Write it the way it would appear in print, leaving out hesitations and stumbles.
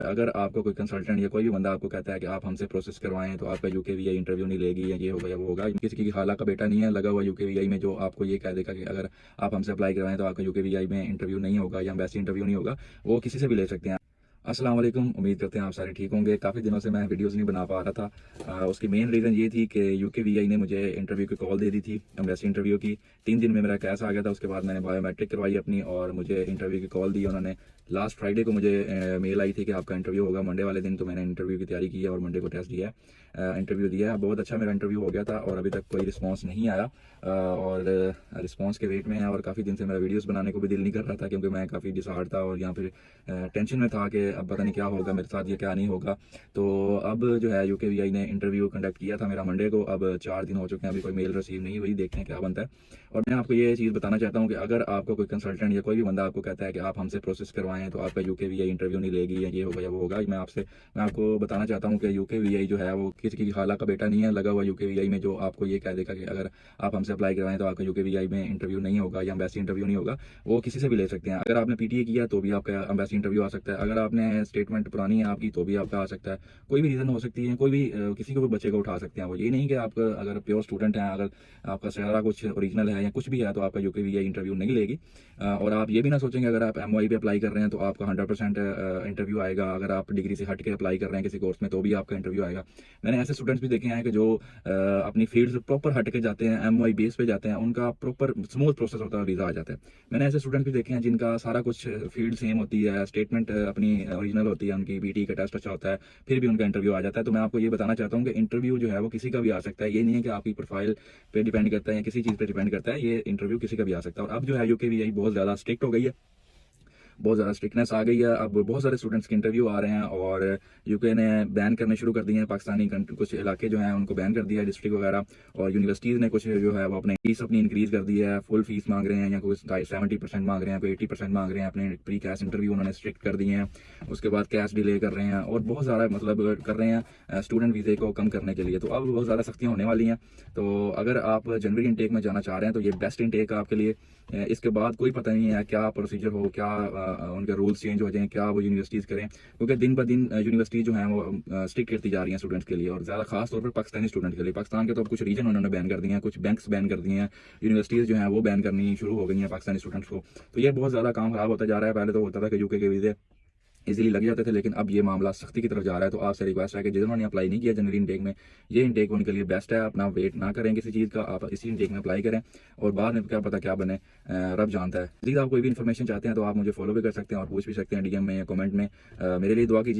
अगर आपको कोई कंसल्टेंट या कोई भी बंदा आपको कहता है कि आप हमसे प्रोसेस करवाएं तो आपका यूकेवीआई इंटरव्यू नहीं लेगी या ये होगा या वो होगा, किसी की खाला का बेटा नहीं है लगा हुआ यूकेवीआई में जो आपको ये कह देगा कि अगर आप हमसे अप्लाई करवाएं तो आपका यूकेवीआई में इंटरव्यू नहीं होगा या वैसे इंटरव्यू नहीं होगा, वो किसी से भी ले सकते हैं। अस्सलाम वालेकुम, उम्मीद करते हैं आप सारे ठीक होंगे। काफ़ी दिनों से मैं वीडियोस नहीं बना पा रहा था। उसकी मेन रीज़न ये थी कि यूकेवीआई ने मुझे इंटरव्यू की कॉल दे दी थी, एम्बेसी इंटरव्यू की। 3 दिन में मेरा कैस आ गया था। उसके बाद मैंने बायोमेट्रिक करवाई अपनी और मुझे इंटरव्यू की कॉल दी उन्होंने। लास्ट फ्राइडे को मुझे मेल आई थी कि आपका इंटरव्यू होगा मंडे वाले दिन, तो मैंने इंटरव्यू की तैयारी की है और मंडे को टेस्ट दिया है, इंटरव्यू दिया है। बहुत अच्छा मेरा इंटरव्यू हो गया था और अभी तक कोई रिस्पॉन्स नहीं आया और रिस्पॉन्स के वेट में है। और काफ़ी दिन से मेरा वीडियोस बनाने को भी दिल नहीं कर रहा था क्योंकि मैं काफ़ी डिसहार्ड था और यहाँ फिर टेंशन में था कि अब पता नहीं क्या होगा मेरे साथ, ये क्या नहीं होगा। तो अब जो है यूकेवीआई ने इंटरव्यू कंडक्ट किया था मेरा मंडे को। अब 4 दिन हो चुके हैं, अभी कोई मेल रिसीव नहीं हुई, देखते हैं क्या बनता है। और मैं आपको ये चीज़ बताना चाहता हूँ कि अगर आपको कोई कंसल्टेंट या कोई भी बंदा आपको कहता है कि आप हमसे प्रोसेस करवाएं तो आपका यूकेवीआई इंटरव्यू नहीं लेगी या ये होगा या वो होगा, मैं आपको बताना चाहता हूँ कि यूकेवीआई जो है वो किसी की खाला का बेटा नहीं है लगा हुआ यूकेवीआई में जो आपको ये कह देगा कि अगर आप हमसे अप्लाई करवाएं तो आपका यूकेवीआई में इंटरव्यू नहीं होगा या वैसे इंटरव्यू नहीं होगा, वो किसी से भी ले सकते हैं। अगर आपने पीटीए किया तो भी आपका एम्बेसी इंटरव्यू आ सकता है, अगर आपने स्टेटमेंट पुरानी है आपकी तो भी आपका आ सकता है। कोई भी रीज़न हो सकती है, कोई भी किसी को भी बच्चे को उठा सकते हैं वो। ये नहीं कि आप अगर प्योर स्टूडेंट हैं, अगर आपका सारा कुछ ओरिजिनल है या कुछ भी है तो आपका यूकेवीआई इंटरव्यू नहीं लेगी। और आप ये भी ना सोचेंगे अगर आप एमओआई पे अप्लाई कर रहे हैं तो आपका 100% इंटरव्यू आएगा। अगर आप डिग्री से हट के अप्लाई कर रहे हैं किसी कोर्स में तो भी आपका इंटरव्यू आएगा। मैंने ऐसे स्टूडेंट्स भी देखे हैं कि जो अपनी फील्ड से प्रॉपर हट के जाते हैं, एमओआई बेस पे जाते हैं, उनका प्रॉपर स्मूथ प्रोसेस होता है, वीज़ा आ जाता है। मैंने ऐसे स्टूडेंट भी देखे हैं जिनका सारा कुछ फील्ड सेम होती है, स्टेटमेंट अपनी ओरिजिनल होती है, उनकी बीटी का टेस्ट अच्छा होता है, फिर भी उनका इंटरव्यू आ जाता है। तो मैं आपको ये बताना चाहता हूँ कि इंटरव्यू जो है वो किसी का भी आ सकता है। ये नहीं है कि आपकी प्रोफाइल पे डिपेंड करता है या किसी चीज़ पे डिपेंड करता है, ये इंटरव्यू किसी का भी आ सकता है। और अब जो है यूकेवीआई बहुत ज़्यादा स्ट्रिक्ट हो गई है, बहुत ज़्यादा स्ट्रिक्टनेस आ गई है। अब बहुत सारे स्टूडेंट्स के इंटरव्यू आ रहे हैं और यूके ने बैन करने शुरू कर दिए हैं पाकिस्तानी कुछ इलाके जो हैं उनको बैन कर दिया है, डिस्ट्रिक्ट वगैरह। और यूनिवर्सिटीज़ ने कुछ जो है वो अपने फीस अपनी इंक्रीज़ कर दी है, फुल फीस मांग रहे हैं या कोई 70% मांग रहे हैं, कोई 80% मांग रहे हैं। अपने प्री कैश इंटरव्यू उन्होंने स्ट्रिक्ट कर दिए हैं, उसके बाद कैश डिले कर रहे हैं और बहुत ज़्यादा मतलब कर रहे हैं स्टूडेंट वीज़े को कम करने के लिए। तो अब बहुत ज़्यादा सख्तियाँ होने वाली हैं। तो अगर आप जनवरी इनटेक में जाना चाह रहे हैं तो ये बेस्ट इनटेक है आपके लिए। इसके बाद कोई पता नहीं है क्या प्रोसीजर हो, क्या उनके रूल्स चेंज हो जाएं, क्या वो यूनिवर्सिटीज़ करें, क्योंकि दिन ब दिन यूनिवर्सिटी जो है वो स्ट्रिक्ट करती जा रही हैं स्टूडेंट्स के लिए और ज़्यादा खास तौर पर पाकिस्तानी स्टूडेंट के लिए। पाकिस्तान के तो अब कुछ रीजन उन्होंने बैन कर दिए हैं, कुछ बैंक्स बैन कर दिए हैं, यूनिवर्सिटीज़ जो हैं वो बैन करनी शुरू हो गई हैं पाकिस्तानी स्टूडेंट्स को। तो ये बहुत ज़्यादा काम खराब होता जा रहा है। पहले तो होता था कि यूके के वीज़े इजीली लग जाते थे, लेकिन अब ये मामला सख्ती की तरफ जा रहा है। तो आपसे रिक्वेस्ट है कि जिन्होंने अप्लाई नहीं किया जनवरी इनटेक में, ये इनटेक उनके लिए बेस्ट है। अपना वेट ना करें किसी चीज़ का, आप इसी इनटेक में अप्लाई करें और बाद में क्या पता क्या बने, रब जानता है। प्लीज़ आप कोई भी इन्फॉर्मेशन चाहते हैं तो आप मुझे फॉलो भी कर सकते हैं और पूछ भी सकते हैं डीएम में या कमेंट में। मेरे लिए दुआ कीजिए।